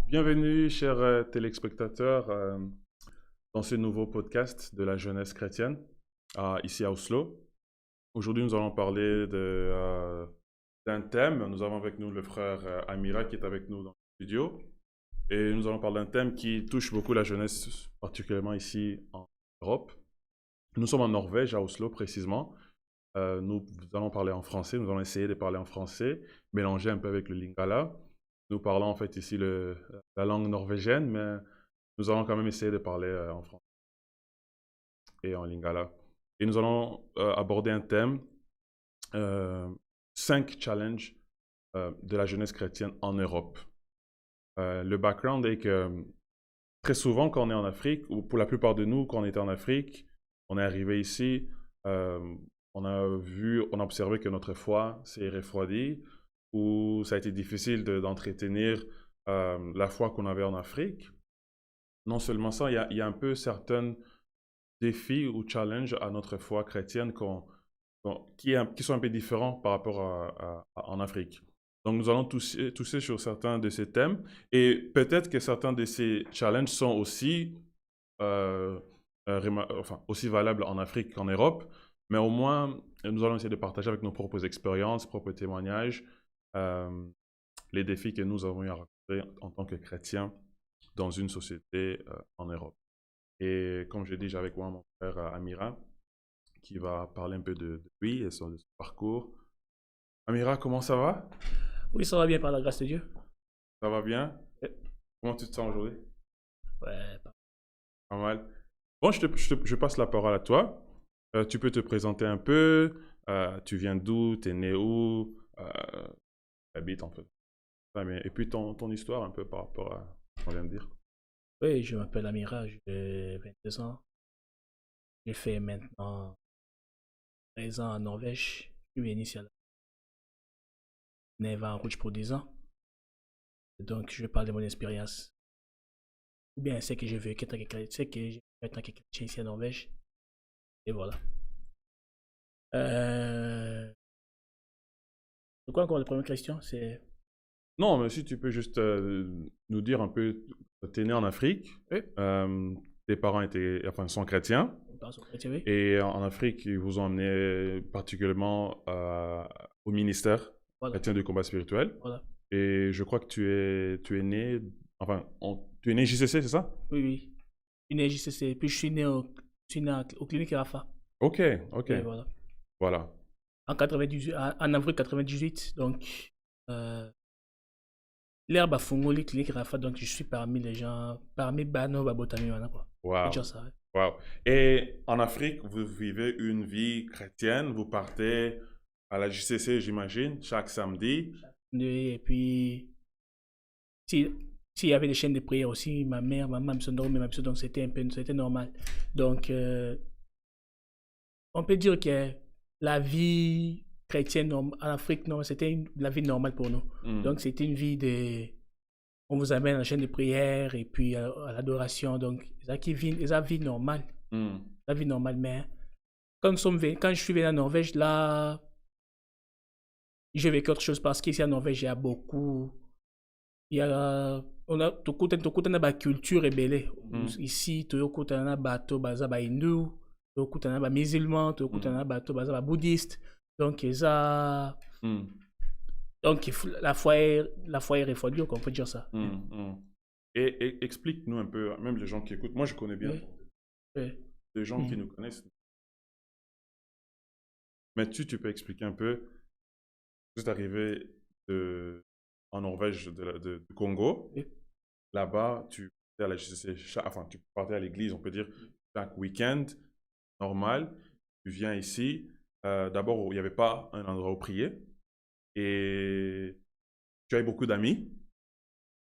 Bienvenue, chers téléspectateurs, dans ce nouveau podcast de la jeunesse chrétienne, ici à Oslo. Aujourd'hui, nous allons parler d'un thème. Nous avons avec nous le frère Amira qui est avec nous dans le studio. Et nous allons parler d'un thème qui touche beaucoup la jeunesse, particulièrement ici en Europe. Nous sommes en Norvège, à Oslo précisément. Nous allons parler en français, nous allons essayer de parler en français, mélanger un peu avec le lingala. Nous parlons en fait ici la langue norvégienne, mais nous allons quand même essayer de parler en français et en lingala. Et nous allons aborder un thème, 5 challenges de la jeunesse chrétienne en Europe. Le background est que très souvent quand on est en Afrique, ou pour la plupart de nous quand on était en Afrique, on est arrivé ici, on a observé que notre foi s'est refroidie, où ça a été difficile d'entretenir la foi qu'on avait en Afrique. Non seulement ça, il y a un peu certains défis ou challenges à notre foi chrétienne qui sont un peu différents par rapport en Afrique. Donc nous allons toucher sur certains de ces thèmes et peut-être que certains de ces challenges sont aussi, aussi valables en Afrique qu'en Europe, mais au moins nous allons essayer de partager avec nos propres expériences, propres témoignages, les défis que nous avons eu à rencontrer en tant que chrétiens dans une société en Europe. Et comme je dis, j'ai avec moi mon frère Amira, qui va parler un peu de lui et de son parcours. Amira, comment ça va? Oui, ça va bien par la grâce de Dieu. Ça va bien? Comment tu te sens aujourd'hui? Ouais, Pas mal. Bon, je passe la parole à toi. Tu peux te présenter un peu. Tu viens d'où? Tu es né où? Tu habites en fait. Et puis ton histoire un peu par rapport à ce qu'on vient de dire. oui, je m'appelle Amira, j'ai 22 ans. J'ai fait maintenant 13 ans en Norvège. Je suis venu ici à la Neva en route pour 10 ans. Donc, je parle de mon expérience. Ou bien, c'est que j'ai vécu en tant que chrétien, c'est que j'ai vécu en tant que chrétien ici en Norvège. Et voilà. C'est quoi encore la première question? C'est. Non, mais si tu peux juste nous dire un peu, tu es né en Afrique, Oui, tes parents sont chrétiens, on parle sur le chrétien, oui. et en Afrique, ils vous ont emmené particulièrement au ministère Voilà, chrétien du combat spirituel. voilà. Et je crois que tu es né, tu es né JCC, c'est ça? Oui, oui. Je suis né à JCC, puis je suis né au clinique Rafa. Ok, ok, Et voilà. voilà. En 98, en avril 98, donc. L'herbe a fongoli clinique Rafa, donc je suis parmi les gens, parmi Bano Babotami, voilà quoi. C'est Wow, déjà ça. Ouais. wow. Et en Afrique, vous vivez une vie chrétienne, vous partez à la JCC, j'imagine, chaque samedi. Et puis, si, s'il y avait des chaînes de prière aussi, ma mère, ma maman me dormait, donc c'était normal. Donc, on peut dire que la vie chrétienne en Afrique, non, c'était la vie normale pour nous. Donc, c'était une vie de. On vous amène à la chaîne de prière et puis à l'adoration. Donc, c'est la vie normale. Mm. La vie normale, mais quand je suis venu en Norvège, là, j'ai vécu autre chose parce qu'ici en Norvège, il y a beaucoup. Il y a. On a tout la culture rebelle. Ici, tout le on a bateau, baza, ba hindou, tout on a musulman, tout on a bateau, baza, bouddhiste. Donc, ça. Mm. Donc, la foi est refroidie, on peut dire ça. Et explique-nous un peu, même les gens qui écoutent, moi je connais bien Oui, oui. les gens qui nous connaissent, mais tu peux expliquer un peu, vous êtes arrivé en Norvège du Congo, Oui. là-bas tu partais à tu partais à l'église, on peut dire, chaque week-end, normal, tu viens ici, d'abord il n'y avait pas un endroit où prier, et tu avais beaucoup d'amis,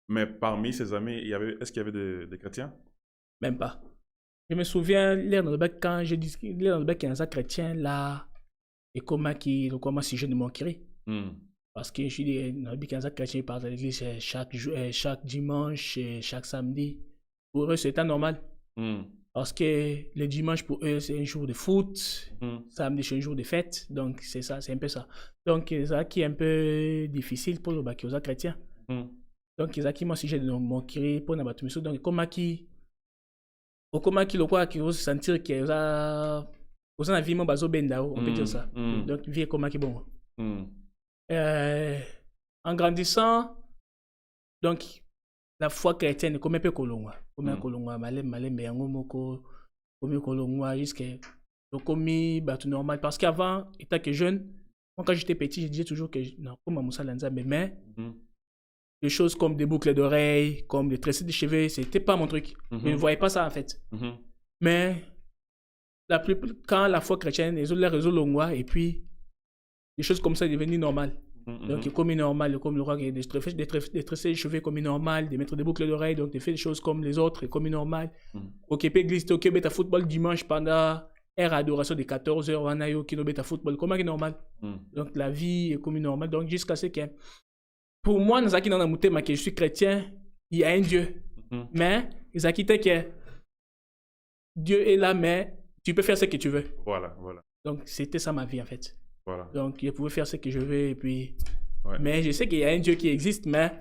mais parmi ces amis, est-ce qu'il y avait des chrétiens? Même pas. Je me souviens, l'air dans le bac, quand j'ai dit l'air dans le bac, il y a un chrétien là, et comment si je ne manquerai. Parce que je suis dans le bac, il y a un chrétien, il part à l'église chaque dimanche, chaque samedi. Pour eux, c'est normal. Parce que le dimanche, pour eux, c'est un jour de foot. Samedi, c'est un jour de fête. Donc, c'est ça, c'est un peu ça. Donc, c'est ça qui est un peu difficile pour le bac, aux chrétiens. Donc, ils ont sujet de mon créé pour n'abattre monsieur. Donc, comment qui le quoi qui va se sentir qu'il y a la vie mon bazo bendao, on peut dire ça. Donc, vie comment qui bon. En grandissant, donc la foi chrétienne comme un peu colonga, comme un colonga malem yango moko, comme colonga jusqu'à comme tout normal parce qu'avant étant que jeune, moi quand j'étais petit, je disais toujours que non, comme Moussa Lanza mais des choses comme des boucles d'oreilles, comme des tresses de cheveux, c'était pas mon truc. Je ne voyais pas ça en fait. Mais quand la foi chrétienne, les autres résolent et puis des choses comme ça devenaient normales. Donc, comme normal, comme le roi, des tresses de cheveux comme normal, de mettre des boucles d'oreilles, donc de faire des choses comme les autres, comme normal. Au Québec, glisse au Québec, à football dimanche pendant heure adoration de 14 heures, on a eu qui à football, comme normal. Donc, la vie est comme normale. Donc, jusqu'à ce que, pour moi, dans je suis chrétien, il y a un Dieu. Mais, ils ont quitté que Dieu est là, mais tu peux faire ce que tu veux. Voilà. Donc, c'était ça ma vie, en fait. Voilà. Donc, je pouvais faire ce que je veux, et puis... Ouais. Mais je sais qu'il y a un Dieu qui existe, mais...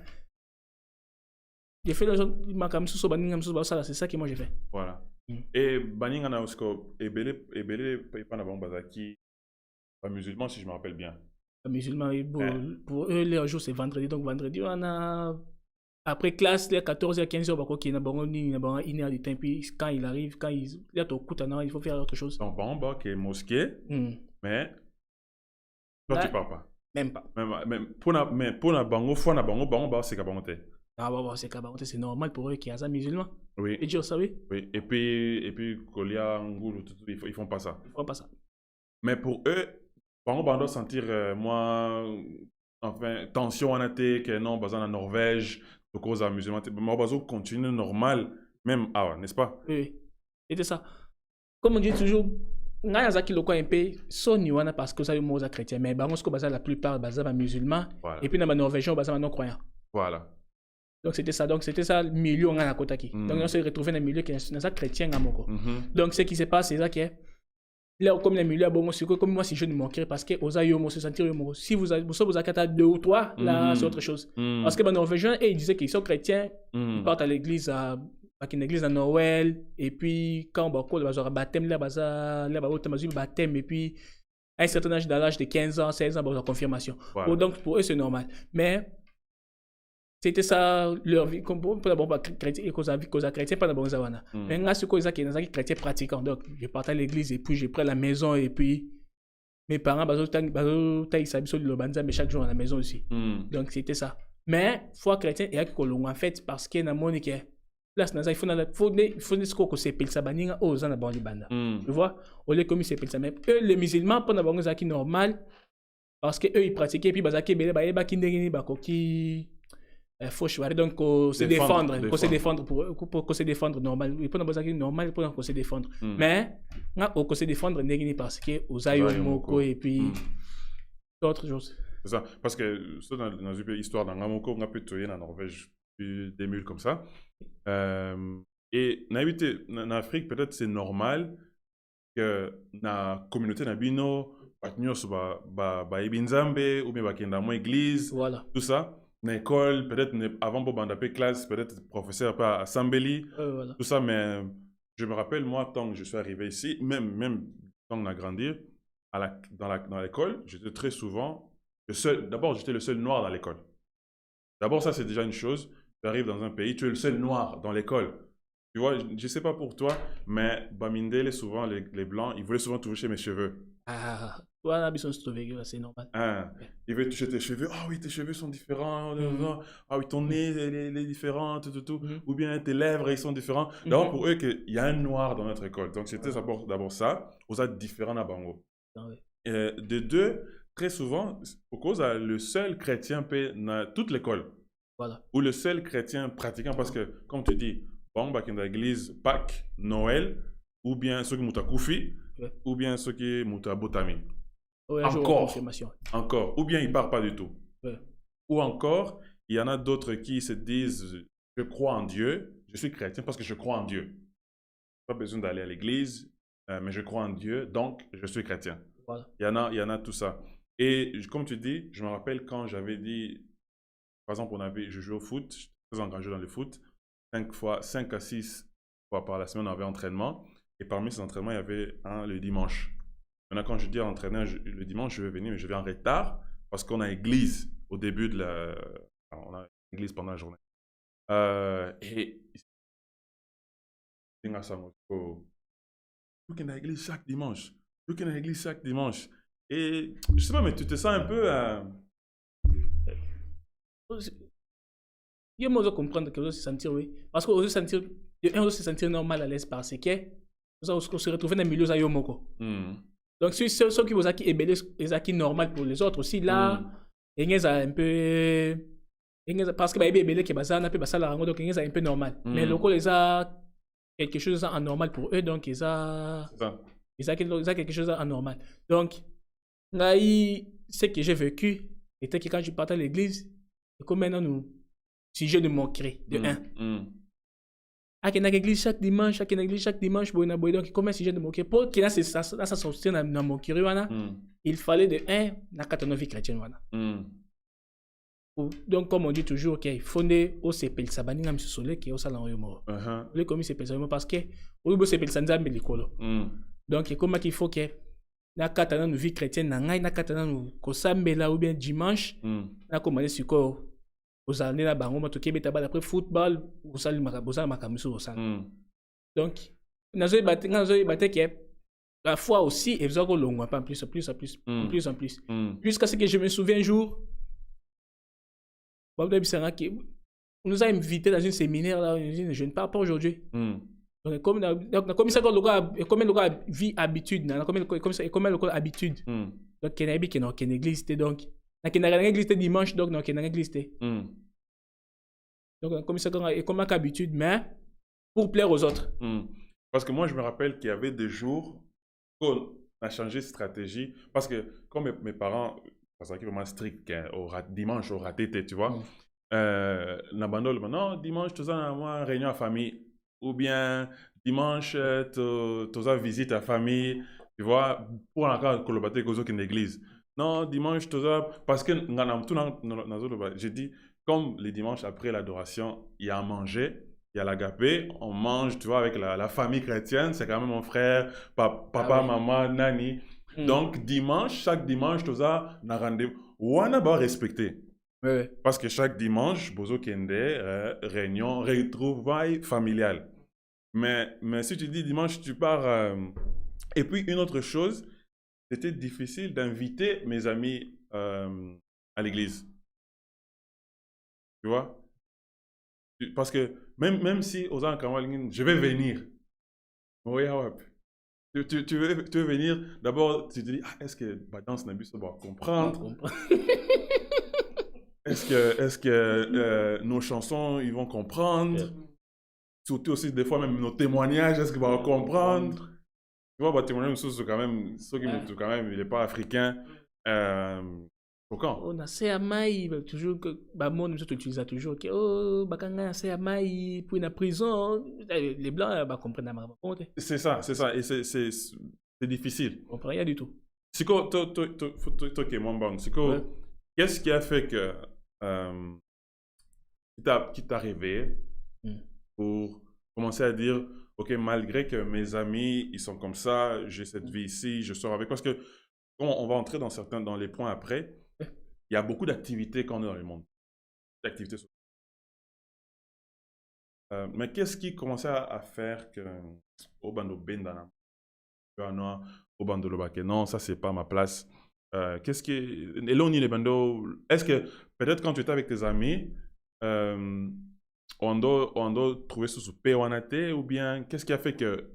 J'ai fait le genre... C'est ça que moi j'ai fait. Voilà. Et Baningana Osko, Ebele, Panabambazaki, pas musulman, si je me rappelle bien. Pas musulman, pour eux, leur jour, c'est vendredi. Donc, vendredi, on a... Après classe, les 14h, 15h, il y a une heure de temps. Puis, quand il arrive, il faut faire autre chose. Donc, Bamba, qui est mosquée, mais... Toi, tu parles pas. Même pas. Même pour la bango, c'est kabangote. Ah bah c'est kabangote, c'est normal pour eux qui sont musulmans. Oui. Et dire ça, oui. Oui. Et puis Kolia, Ngoulou, ils font pas ça. Ils font pas ça. Mais pour eux, bango doit sentir moi, enfin, tension en été que non, basant en Norvège, pour cause de musulmans. Moi, bazo continue normal, même n'est-ce pas? Oui. C'était ça. Comme on dit toujours. Nga yazaki loko un peu soni wana parce que ça est chrétien mais bango sko baza la plupart baza musulmans et puis na ba norvégiens baza non croyants. Voilà. Donc c'était ça le milieu on a na kotaki. Donc on s'est retrouvé dans le milieu qui est ça chrétien ngamoko. Donc ce qui se passe c'est ça qui est là comme le milieu bongo c'est comme moi si je ne manquerai parce que aux ayo mo se sentir yo si vous avez 2 ou 3 là c'est autre chose. Parce que les norvégiens ils disaient qu'ils sont chrétiens, ils partent à l'église à une église à Noël et puis quand on va avoir baptême là baptême et puis à un certain âge dans l'âge de 15 ans 16 ans on va avoir confirmation. Voilà. Donc pour eux c'est normal mais c'était ça leur vie comme pour la chrétien et cause chrétien pas d'abord zawana mais là ce cause qui est chrétien pratiquant donc je partais à l'église et puis je prends la maison et puis mes parents ils s'habillent le banza mais chaque jour à la maison aussi. Donc c'était ça mais foi chrétien et en fait parce que na monique là il faut ce qu'on s'appelle ça baninga aux en bon banda tu vois on les comme s'appelle ça mais eux les musulmans pas dans ça qui normal parce que eux ils pratiquaient puis bazaki bele ba ki ndenge ni bakoki faut choisir donc se défendre pour se défendre normal il faut dans ça qui normal pour se défendre mais nga au se défendre ndenge ni parce que aux ayo moko et puis d'autres choses c'est ça parce que dans une histoire dans ngamoko on a pu tuer en Norvège des mules comme ça. Et en Afrique, peut-être c'est normal que la communauté nabino, Ibinzambe, ou bien dans église, voilà. Tout ça. Dans l'école, peut-être avant pour bandaper classe, peut-être professeur à Sambeli, voilà. Tout ça. Mais je me rappelle, moi, tant que je suis arrivé ici, même quand on a grandi, dans l'école, j'étais très souvent le seul. D'abord, j'étais le seul noir dans l'école. D'abord, ça, c'est déjà une chose. Tu arrives dans un pays, tu es le seul noir dans l'école. Tu vois, je ne sais pas pour toi, mais Bamindele, souvent, les blancs, ils voulaient souvent toucher mes cheveux. Ah, voilà, c'est normal. Ils veulent toucher tes cheveux. Ah oui, tes cheveux sont différents. Ah oui, ton nez, il est différent, tout. Ou bien tes lèvres, ils sont différents. D'abord, pour eux, il y a un noir dans notre école. Donc, c'était d'abord ça. Aux autres différents à Bango. De deux, très souvent, pour cause le seul chrétien dans toute l'école. Voilà. Ou le seul chrétien pratiquant, parce que, comme tu dis, bon, dans l'église, Pâques, Noël, ou bien ceux qui mouta Koufi, ou bien ceux qui mouta Botami. Encore. Ou bien ils ne parlent pas du tout. Ou encore, il y en a d'autres qui se disent, je crois en Dieu, je suis chrétien parce que je crois en Dieu. Pas besoin d'aller à l'église, mais je crois en Dieu, donc je suis chrétien. Voilà. Il y en a tout ça. Et comme tu dis, je me rappelle quand j'avais dit, par exemple, je jouais au foot, je suis très engagé dans le foot. 5 à 6 fois par la semaine, on avait entraînement. Et parmi ces entraînements, il y avait un le dimanche. Maintenant, quand je dis entraîner le dimanche, je vais venir, mais je viens en retard parce qu'on a église au début de la... Enfin, on a église pendant la journée. Et... Tu es à l'église chaque dimanche. Tu es à l'église chaque dimanche. Et je sais pas, mais tu te sens un peu... Il faut comprendre que vous se sentir, oui. Parce que vous se sentir normal à l'aise parce que vous se retrouvez dans le milieu de Moko. Donc, si ceux qui vous ont normal pour les autres aussi, là, il y a un peu. Parce que il y a qui bazar, donc il y a un peu normal. Mais le coup, ils ont quelque chose d'anormal pour eux, donc ils ont quelque chose d'anormal. Donc, ce que j'ai vécu était que quand je partais à l'église, et comme maintenant nous. Si je ne manquerai de un. À l'église chaque dimanche, donc comment si je ne manquerai pas, qu'il a ça sortir dans mon curieux, il fallait de un, na vie chrétienne. Donc, comme on dit toujours, qu'il faut au s'appelle Sabani, nam se soleil, qui est au salon de mort. Le commis s'appelle Sabani parce que, au bout s'appelle Sanzambe Likolo. Donc, comment il faut que, na vie chrétienne, na katana nous, kosambe là ou bien dimanche, na commandé sur quoi. Vous allez là-bas, on va te quitter après football, vous allez makamusu au sein. Donc, nous avons battu que la foi aussi, et vous avez long, pas plus en plus. Jusqu'à ce que je me souviens un jour, on nous a invités dans un séminaire là, je ne parle pas aujourd'hui. Donc, comme ça, comme le vie habitude, comme le habitude. Donc, il y a une église, donc. Donc, il y a une église dimanche, donc il y a une église. Donc, comme ça, comme d'habitude, mais pour plaire aux autres. Parce que moi, je me rappelle qu'il y avait des jours qu'on a changé de stratégie. Parce que, comme mes parents, parce qu'ils sont vraiment stricts, dimanche, au raté, tu vois, non, dimanche, tu as une réunion à famille. Ou bien, dimanche, tu as visite à famille. Tu vois, pour encore collaborer avec une église. Non, dimanche, parce que j'ai dit, comme les dimanches après l'adoration, il y a à manger, il y a l'agapé, on mange, tu vois, avec la famille chrétienne, c'est quand même mon frère, papa, maman, nani. Donc, chaque dimanche, tu as un rendez-vous. On a pas respecté. Parce que chaque dimanche, Bozo Kende, réunion, retrouvailles familiales. Mais si tu dis dimanche, tu pars. Et puis, une autre chose, c'était difficile d'inviter mes amis à l'église. Tu vois? Parce que même si aux gens je vais venir. Oui, tu veux venir, d'abord tu te dis, est-ce que Badance Nabus va comprendre? Est-ce que nos chansons, ils vont comprendre? Surtout aussi, des fois, même nos témoignages, est-ce qu'ils vont comprendre? Tu vois, témoignage, c'est quand même, il n'est pas africain. Pourquoi? On a assez à maï, toujours que, moi, nous utilisons toujours que, oh, bakanga assez à maï, pour une prison, les blancs, comprennent ma compte. C'est ça, et c'est difficile. On comprend rien du tout. C'est quoi, qu'est-ce qui a fait que, qui t'a réveillé pour commencer à dire, ok, malgré que mes amis, ils sont comme ça, j'ai cette vie ici, je sors avec. Parce que quand on va entrer dans les points après, il y a beaucoup d'activités quand on est dans le monde. D'activités sociales. Mais qu'est-ce qui commençait à faire que au bando bendana, au bando lobake, non, ça c'est pas ma place. Qu'est-ce qui et là on y les bando. Est-ce que peut-être quand tu étais avec tes amis, on doit trouver sous P1AT ou bien qu'est-ce qui a fait que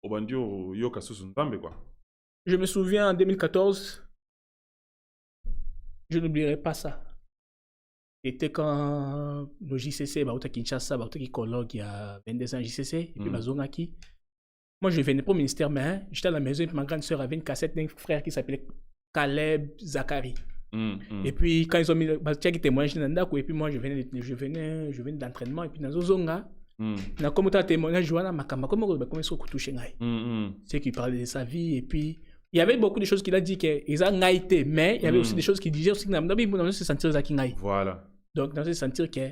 au bandio yoka sous Ntambe quoi? Je me souviens en 2014, je n'oublierai pas ça. C'était quand le JCC, au Kinshasa, au Kikolog, il y a 22 ans JCC, et puis Bazongaki. Moi, je venais pas au ministère, mais j'étais à la maison et puis ma grande sœur avait une cassette d'un frère qui s'appelait Caleb Zachary. Et puis, quand ils ont mis le témoignage, et puis moi, je venais d'entraînement, et puis dans Zozonga, na comme tu as témoignage, Joana Makamba, comment est-ce que tu as c'est qu'il parlait de sa vie, et puis il y avait beaucoup de choses qu'il a dit qu'ils ont été, mais il y avait aussi des choses qu'il disait aussi que se sentir Zaki Ngai. Voilà. Donc, dans ce sentir que,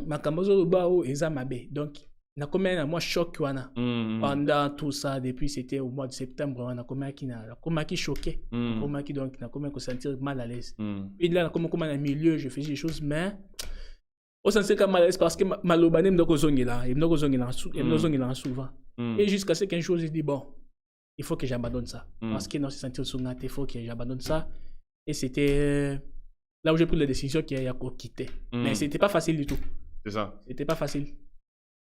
Makambozo Bao et Zamabe. Donc, on a combien de mois choc pendant tout ça, depuis c'était au mois de septembre, on a combien qui choqué, combien qui donc, on a combien qui sentir mal à l'aise. Puis là, on a combien dans milieu, je faisais des choses, mais on s'en sait mal à l'aise parce que Malobane me donne là, il me donne souvent. Et jusqu'à ce qu'un jour, je dis bon, il faut que j'abandonne ça. Parce que dans ce sentir souvent, il faut que j'abandonne ça. Et c'était là où j'ai pris la décision qu'il y a qu'à quitter. Mais c'était pas facile du tout. C'est ça. C'était pas facile.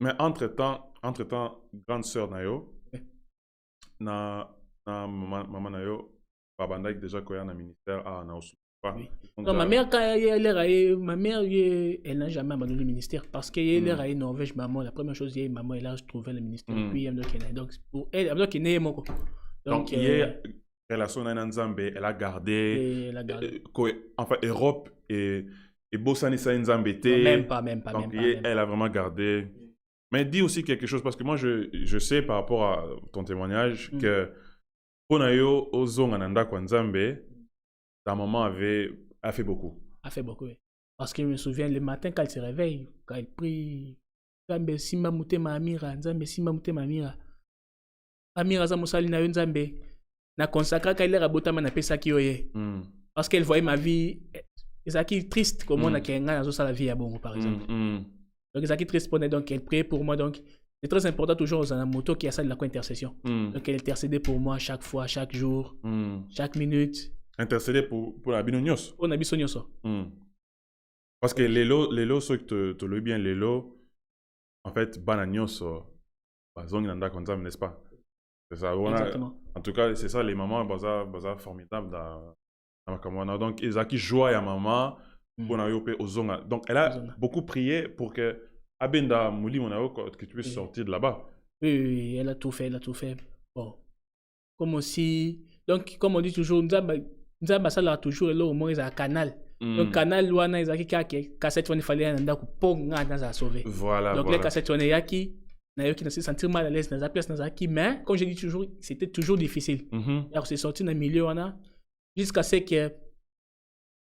Mais entre-temps, grande sœur Nayo, na maman Nayo, babanda déjà quand il y a un ministère à Naosu. Oui. Non, ma mère, quand elle est ma mère, elle n'a jamais abandonné le ministère parce qu'elle est en Norvège, maman. La première chose, maman, elle a trouvé le ministère. Puis, elle a donc, pour elle, elle est née, moi. Donc, il y a relation avec Nzambe, elle a gardé. Enfin, Europe et Bossani Sa Nzambe. Même pas. Donc, elle a vraiment gardé. Mais dis aussi quelque chose, parce que moi, je sais par rapport à ton témoignage que Ponayo Ozongananda Kwanzambe, ta maman a fait beaucoup. A fait beaucoup, oui. Parce que je me souviens, le matin, quand elle se réveille, quand elle prie, Nzambe Simba Mute Mamira, Nzambe Simba Mute Mamira. Amira Zamosali na Nzambe. Na consacra quand elle a botama na pesa ki oye. Parce qu'elle voyait ma vie, c'est qui triste, comme on a qu'un gars dans la vie à bon, par exemple. Donc, c'est qui triste pour elle, donc elle priait pour moi. Donc, c'est très important toujours dans la moto qui a ça de la co-intercession. Donc, elle intercédait pour moi chaque fois, chaque jour, chaque minute. Intercéder pour la binonios. Pour la binonios. Parce que les ceux que tu le bien, les lots, en fait, bananios, bazong nanda konzam, n'est-ce pas? C'est ça. Exactement. En tout cas, c'est ça, les mamans, baza formidable dans ma camarade. Donc, ils ont qui joie à maman pour na yope ozonga. Donc, elle a beaucoup prié pour que Abenda Mouli Monao, que tu puisses sortir de là-bas. Oui, elle a tout fait, Bon. Comme aussi, donc, comme on dit toujours, Nzamba ça là toujours là au moins il y a un canal. Donc canal wana il y a qui cassette on il fallait anda ko ponga dans à sauver. Voilà. Donc les cassettes on est qui na yo qui se sentir mal à l'aise dans la place dans qui, mais comme je dis toujours c'était toujours difficile. Alors c'est sorti dans le milieu on jusqu'à ce que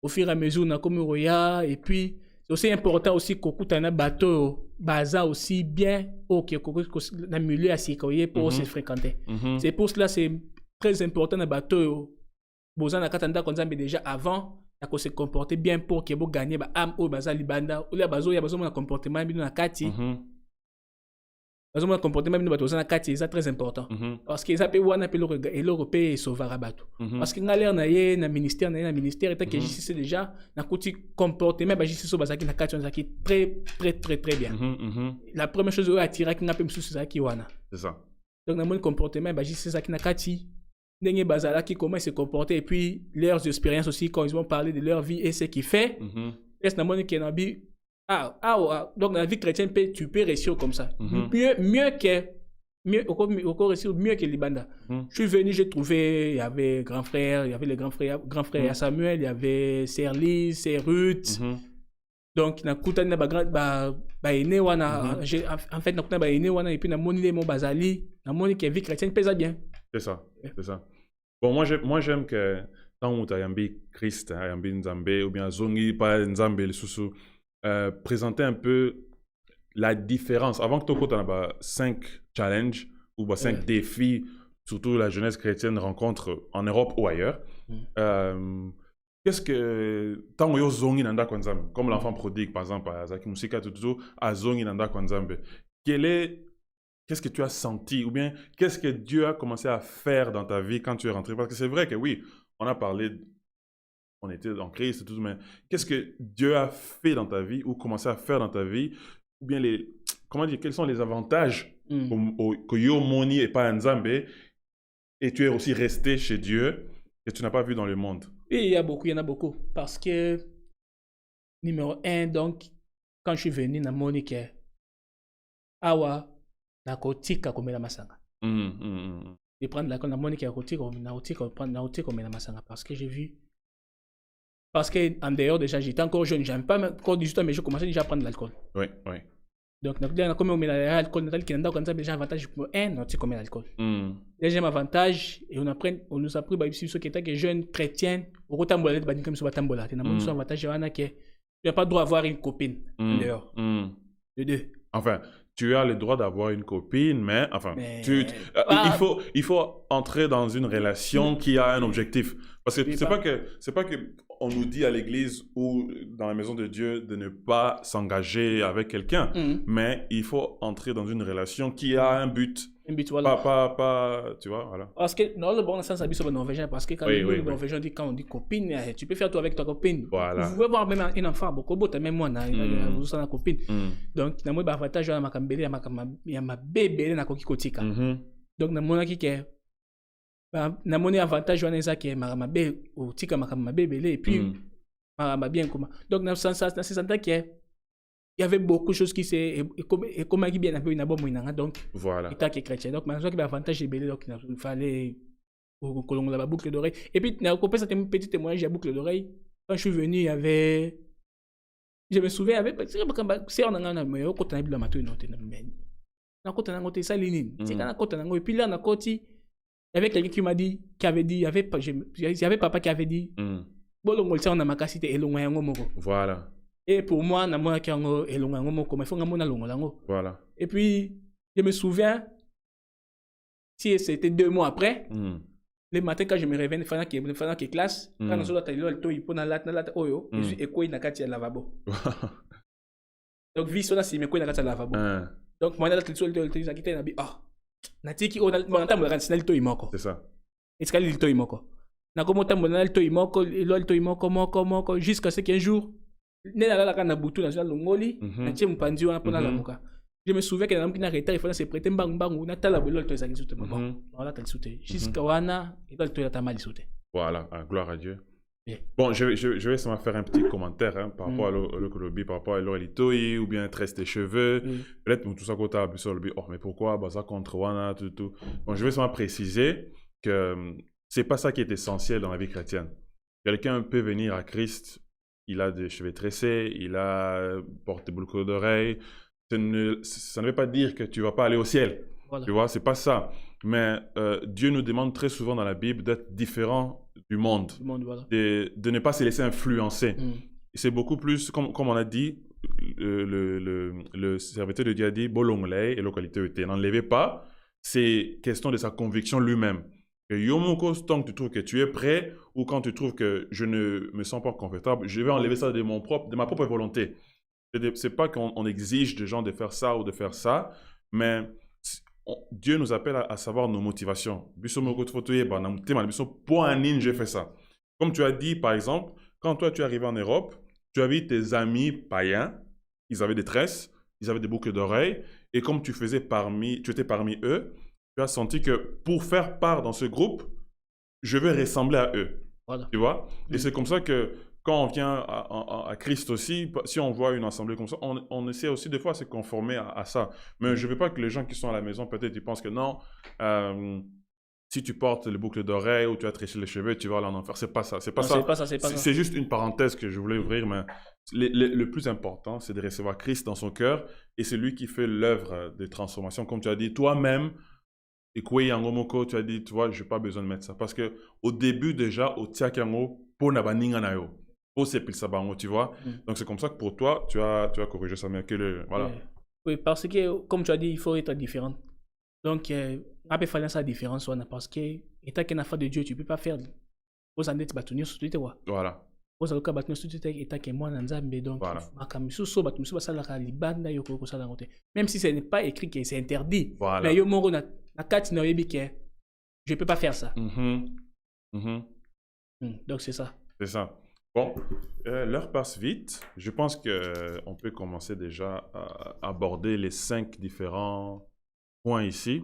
au fur et à mesure on a comme roya et puis c'est aussi important aussi qu'on coûte un bateau baza aussi bien OK dans le milieu à sécuriser pour se fréquenter. C'est pour cela c'est très important dans bateau Bozan a katanda konzambe déjà avant à se comporter bien pour que vous gagnez ba am ou baza libanda ou la bazo ya bazo mon comportement bien na kati bazo mon comportement bien bato na kati c'est très important parce que ça peut wana pe le européen sauver rabato parce que ngaler na ye na ministère état que justice déjà na kuti comportement ba justice so bazaki na kati on zaki très bien la première chose est attirer ki ngape msusu zaki wana c'est ça donc na mon comportement ba justice zaki na kati Nenye Bazala qui comment se comporter et puis leurs expériences aussi quand ils vont parler de leur vie et ce qu'ils font. Est-ce que donc la vie chrétienne tu peux réussir comme ça. Encore réussir mieux que Libanda. Je suis venu, j'ai trouvé il y avait grand frère, il y avait les grands frères Samuel, il y avait Sœur Lise, Sœur Ruth. Donc na kutana ba ene wana en fait na kutana ba ene wana et puis na moni mon bazali, na moni que vie chrétienne pèse bien. C'est ça. Bon, moi j'aime que tant où tu as Christ, Yambi Nzambe, ou bien Zongi, pas Nzambe, le sous présenter un peu la différence. Avant que tu aies 5 challenges ou 5 défis, surtout la jeunesse chrétienne rencontre en Europe ou ailleurs. Qu'est-ce que tant où Zongi Nanda Kwanzambe, comme l'enfant prodigue par exemple, à Zaki Musika Tutuzo, à Zongi Nanda Kwanzambe, qu'est-ce que tu as senti ou bien qu'est-ce que Dieu a commencé à faire dans ta vie quand tu es rentré? Parce que c'est vrai que oui, on a parlé, on était en Christ et tout, mais qu'est-ce que Dieu a fait dans ta vie ou commencé à faire dans ta vie? Ou bien quels sont les avantages que Yo Moni et pas Nzambe et tu es aussi resté chez Dieu et tu n'as pas vu dans le monde? Oui, il y en a beaucoup. Parce que, numéro 1, donc, quand je suis venu dans Monique, Awa, na kotika komela masanga. Je prends la Monique à kotika komela masanga parce que j'ai vu. Parce qu'en dehors déjà, j'étais encore jeune, j'avais pas encore 18 ans, mais je commençais déjà à prendre l'alcool. Oui. Donc, on a comme l'alcool, on a déjà avantage pour comme l'alcool. Deuxième avantage, et on nous a pris, ceux qui étaient jeunes chrétiens, au rotambola, comme sur batambola. On a un avantage, n'as pas le droit d'avoir une copine dehors. De deux. Enfin, tu as le droit d'avoir une copine, mais enfin, il faut entrer dans une relation qui a un objectif. Parce que c'est pas que on nous dit à l'église ou dans la maison de Dieu de ne pas s'engager avec quelqu'un, mais il faut entrer dans une relation qui a un but. Un but, voilà. Pas, tu vois, voilà. Parce que, dans le bon sens, c'est un norvégien, parce que quand le norvégien dit, quand on dit copine, tu peux faire tout avec ta copine. Voilà. Vous pouvez voir même un enfant, beaucoup de même moi, vous avez une copine. Donc, dans mon avantage, il y a ma bébé, na koki kotika. Donc, dans mon qui est, na mon avantage, il y a ma bébé, ou tika ma bébé, et puis, ma bien comment. Donc, dans ce sens, c'est ça qui est. Il y avait beaucoup de choses qui s'est et comment qui bien un peu une abonne donc voilà état qui est chrétien donc maintenant qui a avantage de belé donc il fallait que l'on la boucle d'oreille et puis n'a coupé cette petit témoignage à boucle d'oreille quand je suis venu il y avait je me souviens avec c'est on a mais au côté de la matin non mais na côté na côté ça ligne c'est quand na côté na et puis là na côté il y avait quelqu'un qui m'a dit qui avait dit il y avait papa qui avait dit bon on le na makasité et loin ngomoko voilà. Et pour moi, voilà. Et puis, je me souviens, si c'était 2 mois après, le matin quand je me réveille, il fallait qu'il y ait classe. Quand on a il lavabo. Donc, vie, ça, c'est me lavabo. Donc, moi, c'est ça. Jusqu'à ce qu'un jour, je me souviens que dans le retard, il fallait se prêter voilà, gloire à Dieu. Bon, je vais seulement faire un petit commentaire par rapport à l'Okolobi, par rapport à l'Orelitoi ou bien tresse des cheveux. Peut-être tout ça côté à oh mais pourquoi ça contre Wana tout. Bon, je vais seulement préciser que c'est pas ça qui est essentiel dans la vie chrétienne. Quelqu'un peut venir à Christ. Il a des cheveux tressés, il a porté beaucoup d'oreilles. Ça ne veut pas dire que tu ne vas pas aller au ciel. Voilà. Tu vois, c'est pas ça. Mais Dieu nous demande très souvent dans la Bible d'être différent du monde. Voilà. De ne pas se laisser influencer. C'est beaucoup plus, comme on a dit, le serviteur de Dieu a dit, bolonglay et localité était. N'enlevez pas, c'est question de sa conviction lui-même. Yomoko, tant que tu trouves que tu es prêt ou quand tu trouves que je ne me sens pas confortable, je vais enlever ça de ma propre volonté. C'est pas qu'on exige des gens de faire ça ou de faire ça, mais Dieu nous appelle à savoir nos motivations. Je fais ça. Comme tu as dit, par exemple, quand toi tu es arrivé en Europe, tu as vu tes amis païens, ils avaient des tresses, ils avaient des boucles d'oreilles, et comme tu étais parmi eux, tu as senti que pour faire part dans ce groupe, je veux ressembler à eux. Voilà. Tu vois? Et c'est comme ça que quand on vient à Christ aussi, si on voit une assemblée comme ça, on essaie aussi des fois de se conformer à ça. Mais je ne veux pas que les gens qui sont à la maison, peut-être, ils pensent que non, si tu portes les boucles d'oreilles ou tu as tréché les cheveux, tu vas aller en enfer. C'est pas ça. C'est pas ça. C'est juste une parenthèse que je voulais ouvrir, mais le plus important, c'est de recevoir Christ dans son cœur et c'est lui qui fait l'œuvre de transformation. Comme tu as dit, toi-même, et quoi, Yangomoko, tu as dit, tu vois, je n'ai pas besoin de mettre ça. Parce qu'au début, déjà, au Tiakango, pour Nabaninga Nayo, pour Sepil Sabango, tu vois. Donc, c'est comme ça que pour toi, tu as corrigé ça. Mais voilà. Oui, parce que, comme tu as dit, il faut être différent. Donc, on peut faire ça différence, parce que, étant qu'un enfant de Dieu, tu ne peux pas faire. Vous en êtes battu sur tout, voilà. Vous avez battu sur tout, étant que moi, donc, même si ce n'est pas écrit que c'est interdit. Voilà. Mais yo moro na carte na yebi que je peux pas faire ça. Donc c'est ça. C'est ça. Bon, l'heure passe vite. Je pense qu'on peut commencer déjà à aborder les 5 différents points ici.